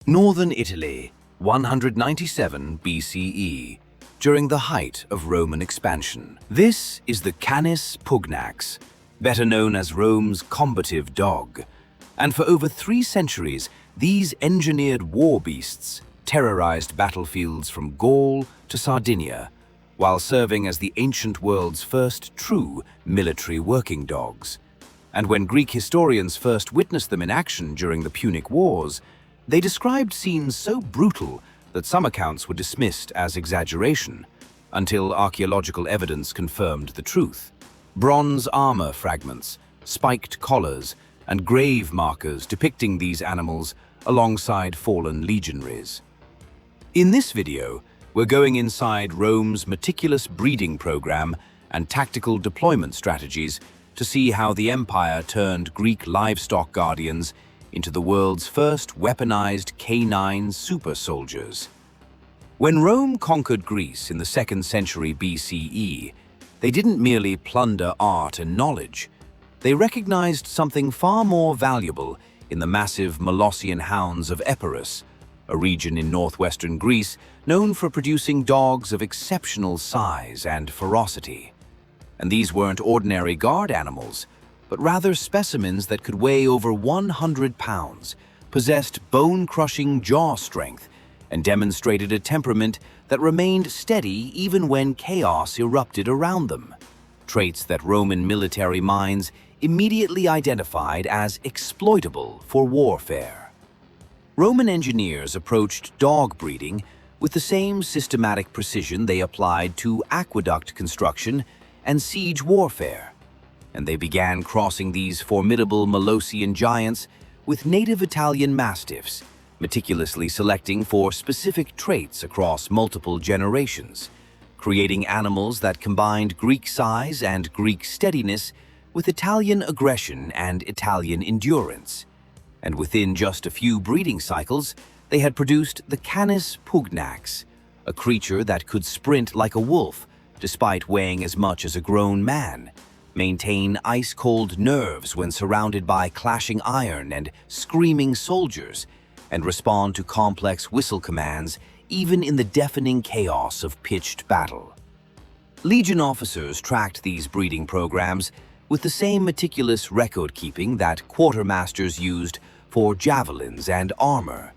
Northern Italy, 197 BCE, during the height of Roman expansion. This is the Canis pugnax, better known as Rome's combative dog. And for over 3 centuries, these engineered war beasts terrorized battlefields from Gaul to Sardinia, while serving as the ancient world's first true military working dogs. And when Greek historians first witnessed them in action during the Punic Wars, they described scenes so brutal that some accounts were dismissed as exaggeration, until archaeological evidence confirmed the truth. Bronze armor fragments, spiked collars, and grave markers depicting these animals alongside fallen legionaries. In this video, we're going inside Rome's meticulous breeding program and tactical deployment strategies to see how the empire turned Greek livestock guardians into the world's first weaponized canine super soldiers. When Rome conquered Greece in the 2nd century BCE, they didn't merely plunder art and knowledge. They recognized something far more valuable in the massive Molossian hounds of Epirus, a region in northwestern Greece known for producing dogs of exceptional size and ferocity. And these weren't ordinary guard animals, but rather specimens that could weigh over 100 pounds, possessed bone-crushing jaw strength, and demonstrated a temperament that remained steady even when chaos erupted around them. Traits that Roman military minds immediately identified as exploitable for warfare. Roman engineers approached dog breeding with the same systematic precision they applied to aqueduct construction and siege warfare, and they began crossing these formidable Molossian giants with native Italian mastiffs, meticulously selecting for specific traits across multiple generations, creating animals that combined Greek size and Greek steadiness with Italian aggression and Italian endurance. And within just a few breeding cycles, they had produced the Canis pugnax, a creature that could sprint like a wolf despite weighing as much as a grown man, maintain ice-cold nerves when surrounded by clashing iron and screaming soldiers, and respond to complex whistle commands even in the deafening chaos of pitched battle. Legion officers tracked these breeding programs with the same meticulous record-keeping that quartermasters used for javelins and armor,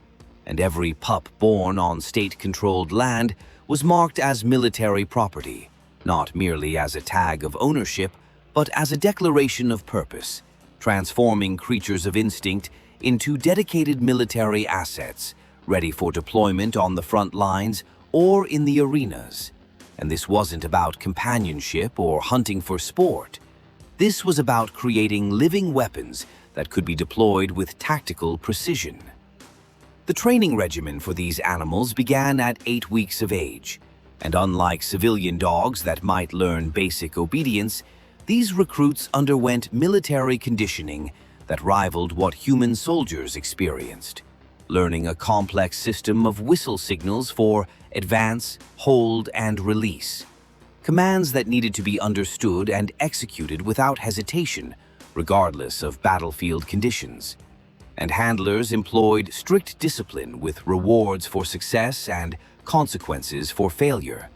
and every pup born on state-controlled land was marked as military property, not merely as a tag of ownership, but as a declaration of purpose, transforming creatures of instinct into dedicated military assets, ready for deployment on the front lines or in the arenas. And this wasn't about companionship or hunting for sport. This was about creating living weapons that could be deployed with tactical precision. The training regimen for these animals began at 8 weeks of age, and unlike civilian dogs that might learn basic obedience, these recruits underwent military conditioning that rivaled what human soldiers experienced, learning a complex system of whistle signals for advance, hold, and release. Commands that needed to be understood and executed without hesitation, regardless of battlefield conditions. And handlers employed strict discipline with rewards for success and consequences for failure,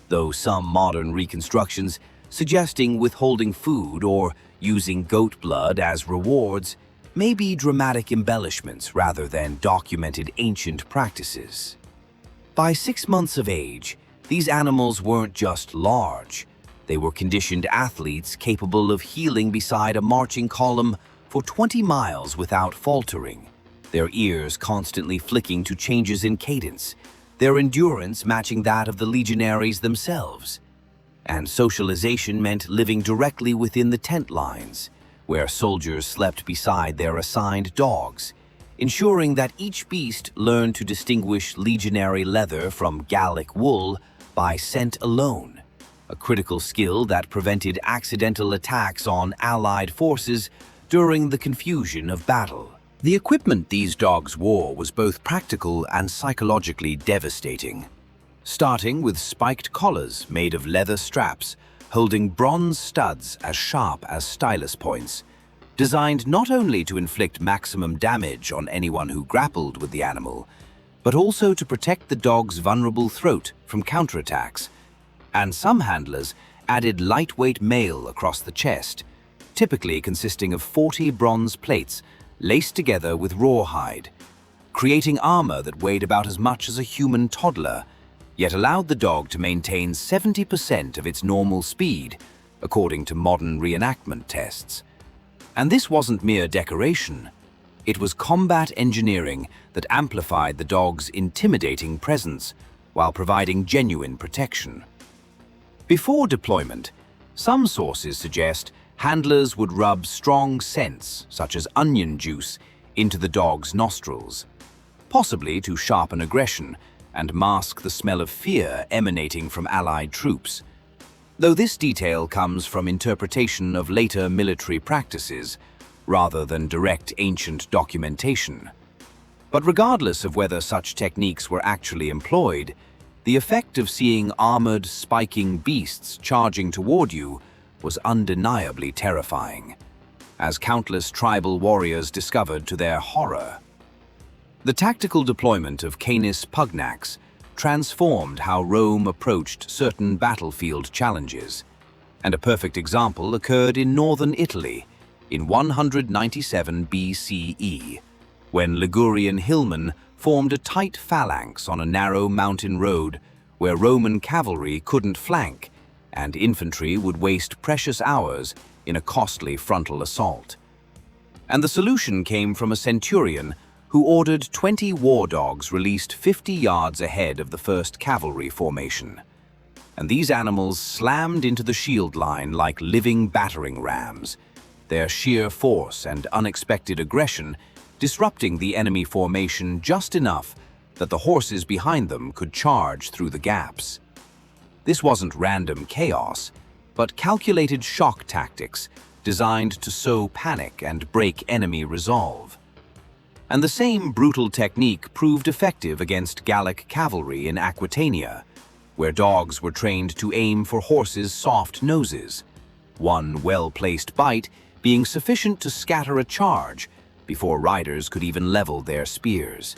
though some modern reconstructions suggesting withholding food or using goat blood as rewards may be dramatic embellishments rather than documented ancient practices. By 6 months of age, these animals weren't just large. They were conditioned athletes capable of healing beside a marching column for 20 miles without faltering, their ears constantly flicking to changes in cadence, their endurance matching that of the legionaries themselves. And socialization meant living directly within the tent lines, where soldiers slept beside their assigned dogs, ensuring that each beast learned to distinguish legionary leather from Gallic wool by scent alone, a critical skill that prevented accidental attacks on Allied forces during the confusion of battle. The equipment these dogs wore was both practical and psychologically devastating, starting with spiked collars made of leather straps holding bronze studs as sharp as stylus points, designed not only to inflict maximum damage on anyone who grappled with the animal, but also to protect the dog's vulnerable throat from counterattacks. And some handlers added lightweight mail across the chest, typically consisting of 40 bronze plates laced together with rawhide, creating armor that weighed about as much as a human toddler, yet allowed the dog to maintain 70% of its normal speed, according to modern reenactment tests. And this wasn't mere decoration. It was combat engineering that amplified the dog's intimidating presence while providing genuine protection. Before deployment, some sources suggest handlers would rub strong scents, such as onion juice, into the dog's nostrils, possibly to sharpen aggression and mask the smell of fear emanating from Allied troops. Though this detail comes from interpretation of later military practices, rather than direct ancient documentation. But regardless of whether such techniques were actually employed, the effect of seeing armored, spiking beasts charging toward you was undeniably terrifying, as countless tribal warriors discovered to their horror. The tactical deployment of Canis pugnax transformed how Rome approached certain battlefield challenges, and a perfect example occurred in northern Italy in 197 BCE, when Ligurian hillmen formed a tight phalanx on a narrow mountain road where Roman cavalry couldn't flank, and infantry would waste precious hours in a costly frontal assault. And the solution came from a centurion who ordered 20 war dogs released 50 yards ahead of the first cavalry formation. And these animals slammed into the shield line like living battering rams, their sheer force and unexpected aggression disrupting the enemy formation just enough that the horses behind them could charge through the gaps. This wasn't random chaos, but calculated shock tactics designed to sow panic and break enemy resolve. And the same brutal technique proved effective against Gallic cavalry in Aquitania, where dogs were trained to aim for horses' soft noses, one well-placed bite being sufficient to scatter a charge before riders could even level their spears.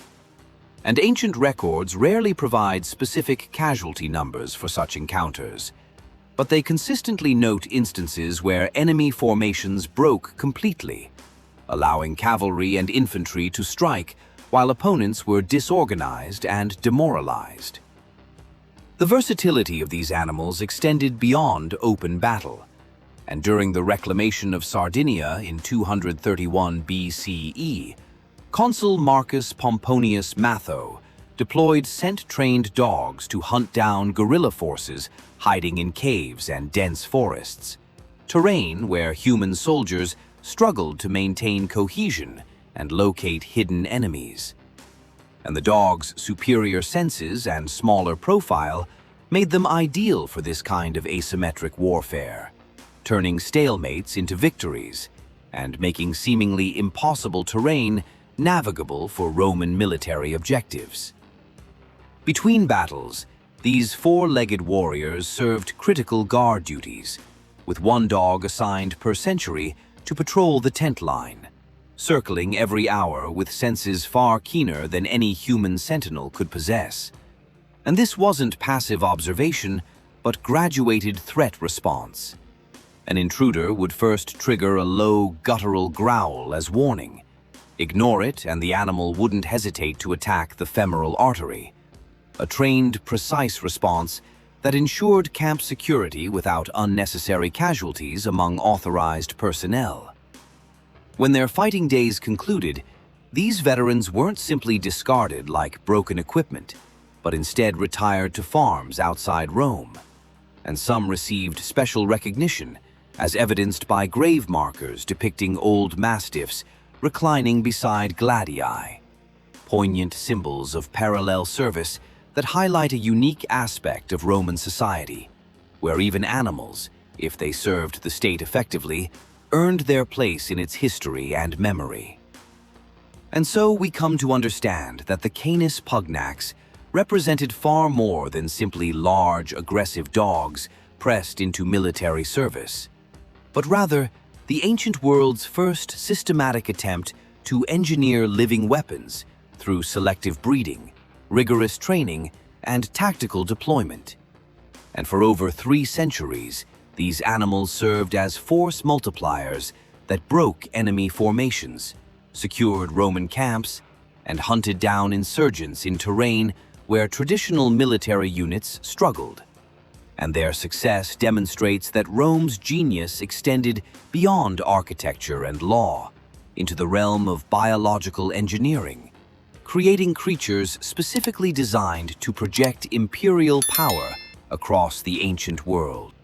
And ancient records rarely provide specific casualty numbers for such encounters, but they consistently note instances where enemy formations broke completely, allowing cavalry and infantry to strike while opponents were disorganized and demoralized. The versatility of these animals extended beyond open battle, and during the reclamation of Sardinia in 231 BCE, Consul Marcus Pomponius Matho deployed scent-trained dogs to hunt down guerrilla forces hiding in caves and dense forests, terrain where human soldiers struggled to maintain cohesion and locate hidden enemies. And the dog's superior senses and smaller profile made them ideal for this kind of asymmetric warfare, turning stalemates into victories and making seemingly impossible terrain navigable for Roman military objectives. Between battles, these four-legged warriors served critical guard duties, with one dog assigned per century to patrol the tent line, circling every hour with senses far keener than any human sentinel could possess. And this wasn't passive observation, but graduated threat response. An intruder would first trigger a low, guttural growl as warning. Ignore it, and the animal wouldn't hesitate to attack the femoral artery. A trained, precise response that ensured camp security without unnecessary casualties among authorized personnel. When their fighting days concluded, these veterans weren't simply discarded like broken equipment, but instead retired to farms outside Rome. And some received special recognition, as evidenced by grave markers depicting old mastiffs reclining beside gladii, poignant symbols of parallel service that highlight a unique aspect of Roman society, where even animals, if they served the state effectively, earned their place in its history and memory. And so we come to understand that the Canis pugnax represented far more than simply large, aggressive dogs pressed into military service, but rather the ancient world's first systematic attempt to engineer living weapons through selective breeding, rigorous training, and tactical deployment. And for over 3 centuries, these animals served as force multipliers that broke enemy formations, secured Roman camps, and hunted down insurgents in terrain where traditional military units struggled. And their success demonstrates that Rome's genius extended beyond architecture and law into the realm of biological engineering, creating creatures specifically designed to project imperial power across the ancient world.